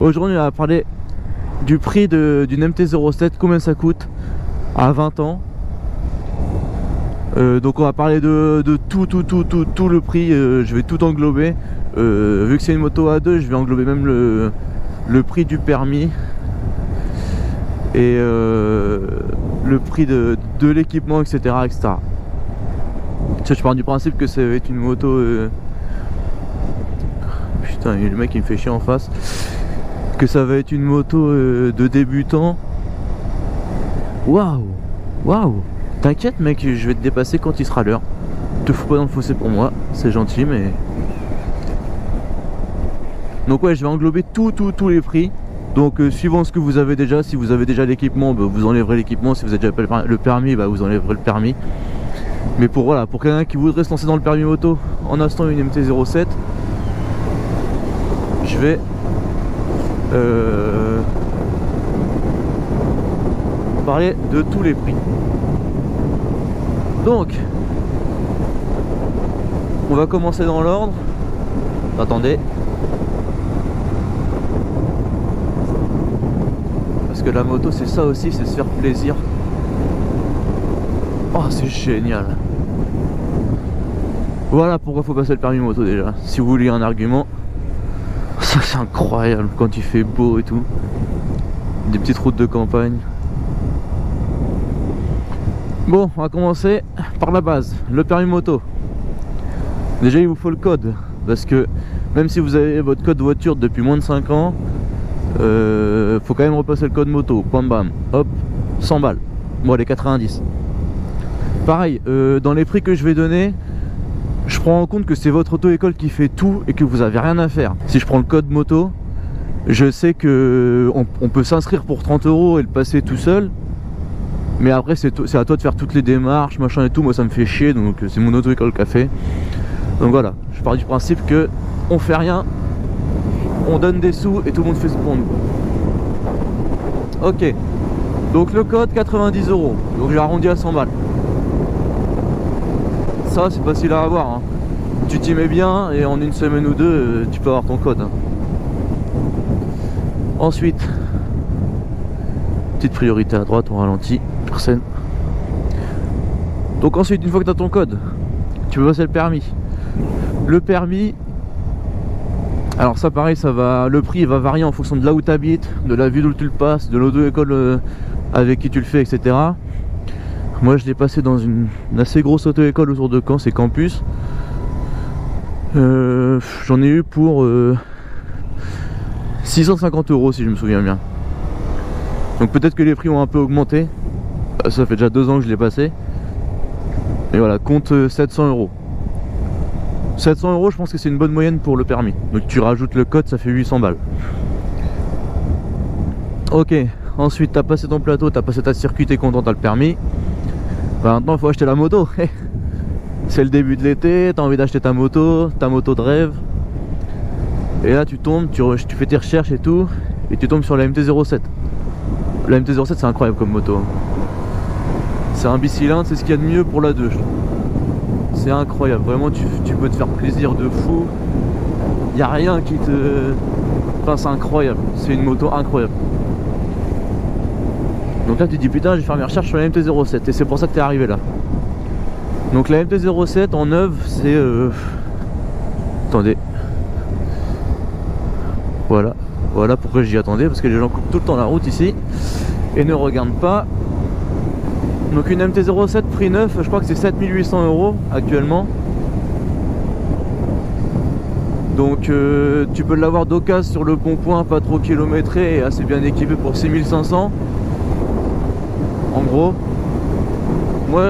Aujourd'hui on va parler du prix d'une MT-07, combien ça coûte à 20 ans. Donc on va parler de tout le prix, je vais tout englober. Vu que c'est une moto A2, je vais englober même le prix du permis et le prix de l'équipement, etc., etc. Je pars du principe que ça va être une moto putain, il y a le mec qui me fait chier en face, que ça va être une moto de débutant. Waouh, t'inquiète mec, je vais te dépasser quand il sera l'heure. Te fous pas dans le fossé pour moi, c'est gentil, mais donc ouais, je vais englober tous les prix. Donc suivant ce que vous avez déjà, si vous avez déjà l'équipement, bah, vous enlèverez l'équipement. Si vous avez déjà le permis, bah, vous enlèverez le permis. Mais pour quelqu'un qui voudrait se lancer dans le permis moto en achetant une MT-07, je vais parler de tous les prix. Donc on va commencer dans l'ordre. Attendez, parce que la moto c'est ça aussi, c'est se faire plaisir. Oh, c'est génial. Voilà pourquoi faut passer le permis moto déjà. Si vous voulez un argument, ça c'est incroyable quand il fait beau et tout. Des petites routes de campagne. Bon, on va commencer par la base, le permis moto. Déjà il vous faut le code, parce que même si vous avez votre code voiture depuis moins de 5 ans, faut quand même repasser le code moto. Bam bam, hop, 100 balles. Bon, les 90. Pareil, dans les prix que je vais donner, je prends en compte que c'est votre auto-école qui fait tout et que vous avez rien à faire. Si je prends le code moto, je sais que on peut s'inscrire pour 30 € et le passer tout seul. Mais après c'est à toi de faire toutes les démarches, machin et tout. Moi ça me fait chier, donc c'est mon auto-école qui a fait. Donc voilà, je pars du principe que on fait rien, on donne des sous et tout le monde fait ce pour nous. Ok, donc le code 90 €, donc j'ai arrondi à 100 balles. Ça c'est facile à avoir, hein. Tu t'y mets bien et en une semaine ou deux tu peux avoir ton code, hein. Ensuite, petite priorité à droite, on ralentit, personne. Donc ensuite, une fois que tu as ton code, tu peux passer le permis. Le permis, alors ça pareil, le prix va varier en fonction de là où tu habites, de la ville où tu le passes, de l'auto-école avec qui tu le fais, etc. Moi je l'ai passé dans une assez grosse auto-école autour de Caen, c'est Campus. J'en ai eu pour 650 € si je me souviens bien. Donc peut-être que les prix ont un peu augmenté. Ça fait déjà 2 ans que je l'ai passé. Et voilà, compte 700 €. 700 €, je pense que c'est une bonne moyenne pour le permis. Donc tu rajoutes le code, ça fait 800 balles. Ok, ensuite t'as passé ton plateau, t'as passé ta circuit, t'es content, t'as le permis. Bah, maintenant il faut acheter la moto. C'est le début de l'été, t'as envie d'acheter ta moto de rêve. Et là tu tombes, tu fais tes recherches et tout, et tu tombes sur la MT-07. La MT-07 c'est incroyable comme moto. C'est un bicylindre, c'est ce qu'il y a de mieux pour la 2. C'est incroyable, vraiment tu peux te faire plaisir de fou. Il n'y a rien qui te... Enfin c'est incroyable, c'est une moto incroyable. Donc là tu te dis putain, je vais faire mes recherches sur la MT-07 et c'est pour ça que tu es arrivé là. Donc la MT-07 en neuve c'est... Attendez. Voilà pourquoi j'y attendais, parce que les gens coupent tout le temps la route ici et ne regardent pas. Donc une MT-07 prix neuf, je crois que c'est 7800 € actuellement. Donc tu peux l'avoir d'occasion sur le bon point, pas trop kilométré et assez bien équipé pour 6500 en gros. Moi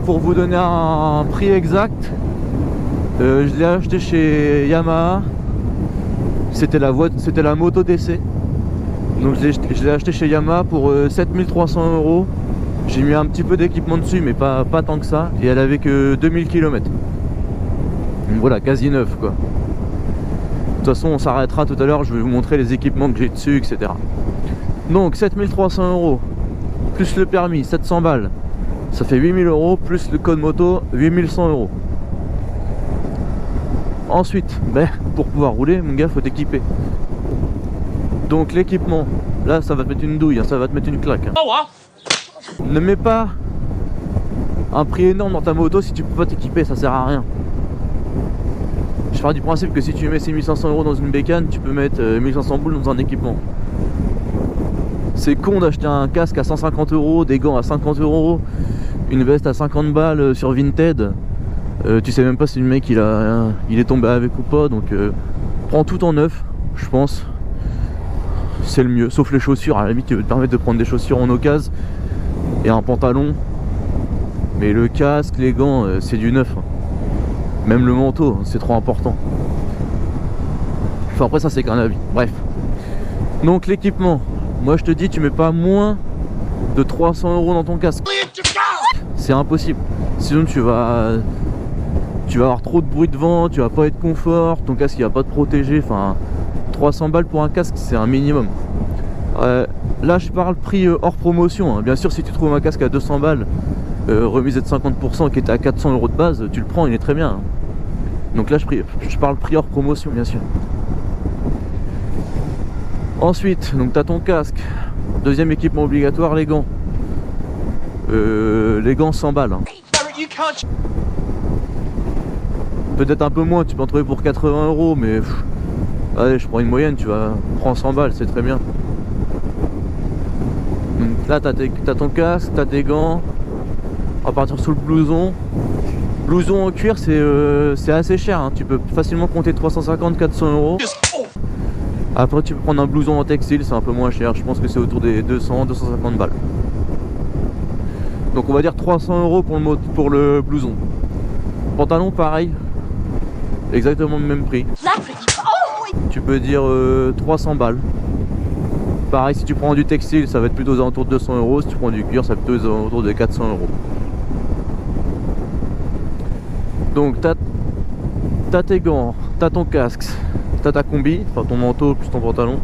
pour vous donner un prix exact, je l'ai acheté chez Yamaha. C'était la moto d'essai. Donc je l'ai acheté chez Yamaha pour 7300 €. J'ai mis un petit peu d'équipement dessus mais pas tant que ça. Et elle avait que 2000 km. Donc voilà, quasi neuf quoi. De toute façon on s'arrêtera tout à l'heure, je vais vous montrer les équipements que j'ai dessus, etc. Donc 7300 € plus le permis, 700 balles. Ça fait 8000 € plus le code moto, 8100 €. Ensuite, pour pouvoir rouler, mon gars, faut t'équiper. Donc l'équipement, là ça va te mettre une douille, hein, ça va te mettre une claque. Ne mets pas un prix énorme dans ta moto si tu peux pas t'équiper, ça sert à rien. Je pars du principe que si tu mets ces 1500 € dans une bécane, tu peux mettre 1500 boules dans un équipement. C'est con d'acheter un casque à 150 €, des gants à 50 €, une veste à 50 balles sur Vinted. Tu sais même pas si le mec il est tombé avec ou pas, donc prends tout en neuf, je pense. C'est le mieux, sauf les chaussures, à la limite tu veux te permettre de prendre des chaussures en occasion et un pantalon. Mais le casque, les gants, c'est du neuf. Même le manteau, c'est trop important. Enfin après ça c'est qu'un avis, bref. Donc l'équipement, moi je te dis tu mets pas moins de 300 € dans ton casque. C'est impossible. Sinon tu vas avoir trop de bruit de vent, tu vas pas être confort, ton casque il va pas te protéger. Enfin 300 balles pour un casque c'est un minimum. Là je parle prix hors promotion, hein. Bien sûr si tu trouves un casque à 200 balles remise de 50% qui était à 400 € de base, tu le prends, il est très bien, hein. Donc là je parle prix hors promotion bien sûr. Ensuite donc tu as ton casque, deuxième équipement obligatoire, les gants. Les gants 100 balles, hein. Peut-être un peu moins, tu peux en trouver pour 80 €, mais allez, je prends une moyenne, tu vois, prends 100 balles, c'est très bien. Donc là t'as ton casque, t'as tes gants. On va partir sous le blouson. Blouson en cuir c'est assez cher, hein. Tu peux facilement compter 350-400 €. Après tu peux prendre un blouson en textile, c'est un peu moins cher, je pense que c'est autour des 200-250 balles. Donc on va dire 300 € pour le blouson. Pantalon pareil, exactement le même prix. Tu peux dire 300 balles. Pareil, si tu prends du textile ça va être plutôt aux alentours de 200 €, si tu prends du cuir ça va être plutôt aux alentours de 400 €. Donc t'as tes gants, t'as ton casque, t'as ta combi, enfin ton manteau plus ton pantalon.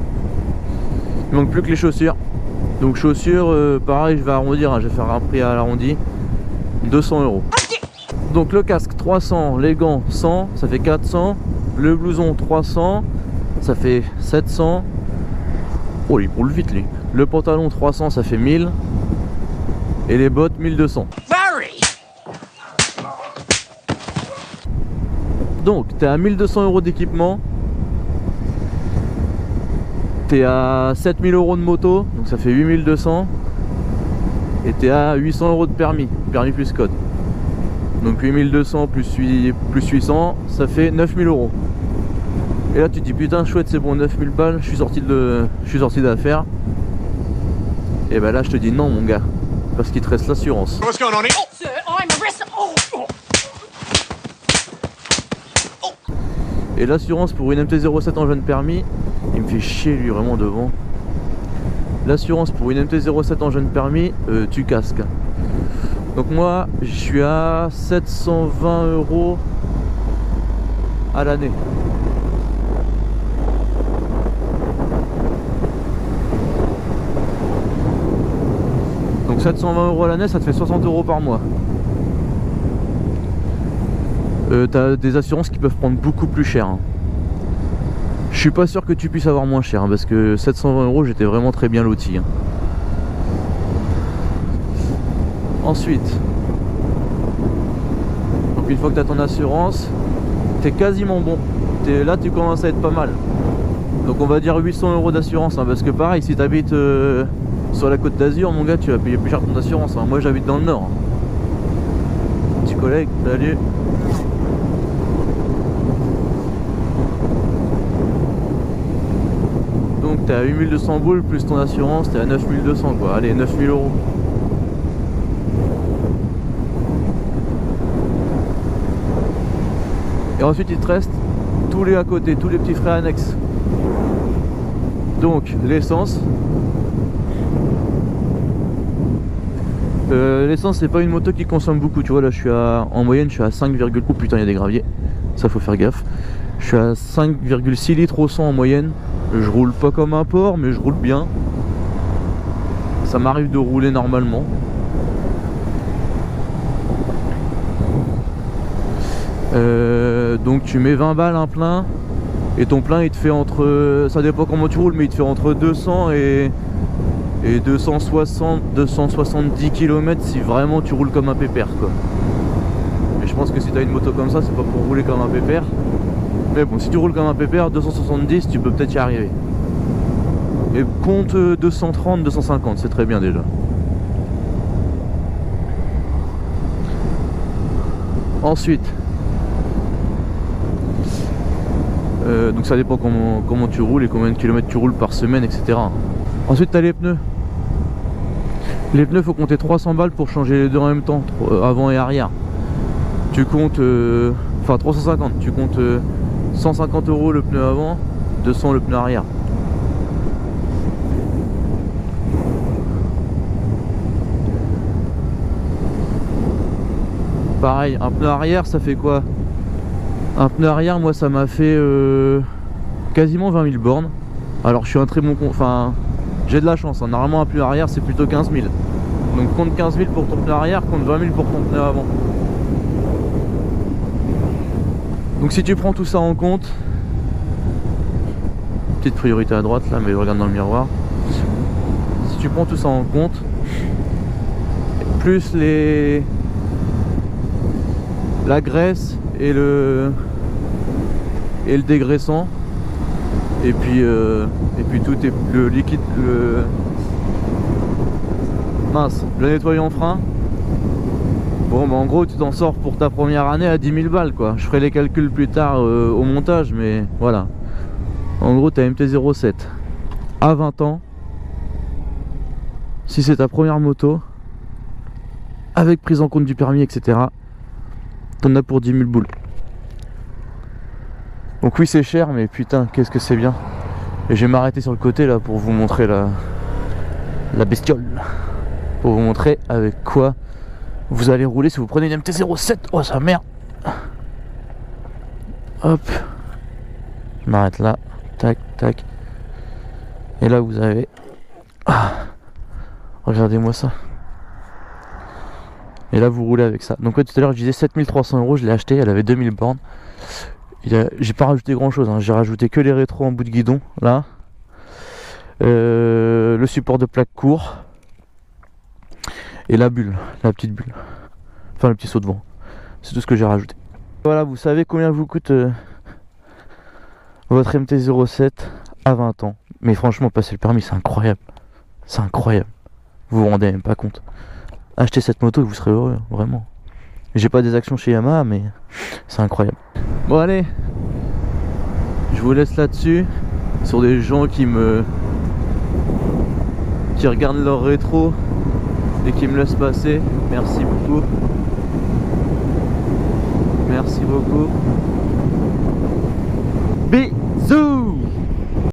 Il manque plus que les chaussures. Donc chaussures, pareil je vais arrondir, hein, je vais faire un prix à l'arrondi, 200 €. Donc le casque 300, les gants 100, ça fait 400. Le blouson 300, ça fait 700. Oh il roule vite lui. Le pantalon 300, ça fait 1000. Et les bottes 1200. Donc t'es à 1200 € d'équipement. T'es à 7000 € de moto, donc ça fait 8200. Et t'es à 800 € de permis plus code. Donc 8200 plus 800, ça fait 9000 €. Et là tu te dis putain chouette, c'est bon, 9000 balles, je suis sorti d'affaires. Et ben là je te dis non mon gars, parce qu'il te reste l'assurance. Et l'assurance pour une MT-07 en jeune permis, il me fait chier lui vraiment devant. L'assurance pour une MT-07 en jeune permis, tu casques. Donc moi je suis à 720 € à l'année. Donc 720 € à l'année, ça te fait 60 € par mois. T'as des assurances qui peuvent prendre beaucoup plus cher, hein. Je suis pas sûr que tu puisses avoir moins cher, hein, parce que 720 € j'étais vraiment très bien loti, hein. Ensuite, donc une fois que tu as ton assurance, t'es quasiment bon. Là tu commences à être pas mal. Donc on va dire 800 € d'assurance, hein, parce que pareil, si tu habites sur la côte d'Azur, mon gars, tu vas payer plus cher ton assurance, hein. Moi j'habite dans le nord, hein. Petit collègue, salut. Donc t'es à 8200 boules plus ton assurance, t'es à 9200 quoi. Allez, 9000 €. Et ensuite il te reste tous les à côté, tous les petits frais annexes. Donc l'essence. L'essence c'est pas une moto qui consomme beaucoup, tu vois là je suis en moyenne je suis à 5, oh putain il y a des graviers, ça faut faire gaffe. Je suis à 5,6 litres au 100 en moyenne. Je roule pas comme un porc mais je roule bien. Ça m'arrive de rouler normalement. Donc tu mets 20 balles un plein. Et ton plein il te fait entre, ça dépend comment tu roules, mais il te fait entre 200 et 260, 270 km si vraiment tu roules comme un pépère quoi. Et je pense que si tu as une moto comme ça, c'est pas pour rouler comme un pépère. Mais bon, si tu roules comme un pépère, 270 tu peux peut-être y arriver. Et compte 230, 250, c'est très bien déjà. Ensuite, donc ça dépend comment tu roules et combien de kilomètres tu roules par semaine, etc. Ensuite tu as les pneus. Les pneus, faut compter 300 balles pour changer les deux en même temps, avant et arrière. Tu comptes, enfin 350, tu comptes 150 € le pneu avant, 200 le pneu arrière. Pareil, un pneu arrière ça fait quoi? Un pneu arrière, moi ça m'a fait quasiment 20 000 bornes. Alors je suis un très bon enfin j'ai de la chance, hein. Normalement un pneu arrière c'est plutôt 15 000. Donc compte 15 000 pour ton pneu arrière, compte 20 000 pour ton pneu avant. Donc si tu prends tout ça en compte, petite priorité à droite là, mais regarde dans le miroir. Si tu prends tout ça en compte, plus la graisse et le dégraissant, et puis tout est le liquide, le nettoyant frein. Bon bah en gros tu t'en sors pour ta première année à 10 000 balles quoi. Je ferai les calculs plus tard au montage, mais voilà. En gros ta MT-07 à 20 ans, si c'est ta première moto, avec prise en compte du permis etc, t'en as pour 10 000 boules. Donc oui c'est cher, mais putain qu'est-ce que c'est bien. Et je vais m'arrêter sur le côté là pour vous montrer la bestiole. Pour vous montrer avec quoi vous allez rouler si vous prenez une MT-07. Oh sa merde. Hop. Je m'arrête là. Tac, tac. Et là vous avez... Ah. Regardez-moi ça. Et là vous roulez avec ça. Donc ouais, tout à l'heure je disais 7300 €, je l'ai acheté, elle avait 2000 bornes. J'ai pas rajouté grand chose, hein. J'ai rajouté que les rétros en bout de guidon là. Le support de plaque court. Et la bulle, la petite bulle. Enfin le petit saut de vent. C'est tout ce que j'ai rajouté. Voilà, vous savez combien vous coûte votre MT-07 à 20 ans. Mais franchement, passer le permis, c'est incroyable. C'est incroyable. Vous vous rendez même pas compte. Achetez cette moto et vous serez heureux, vraiment. J'ai pas des actions chez Yamaha, mais c'est incroyable. Bon allez, je vous laisse là-dessus. Sur des gens qui regardent leur rétro et qui me laissent passer. Merci beaucoup.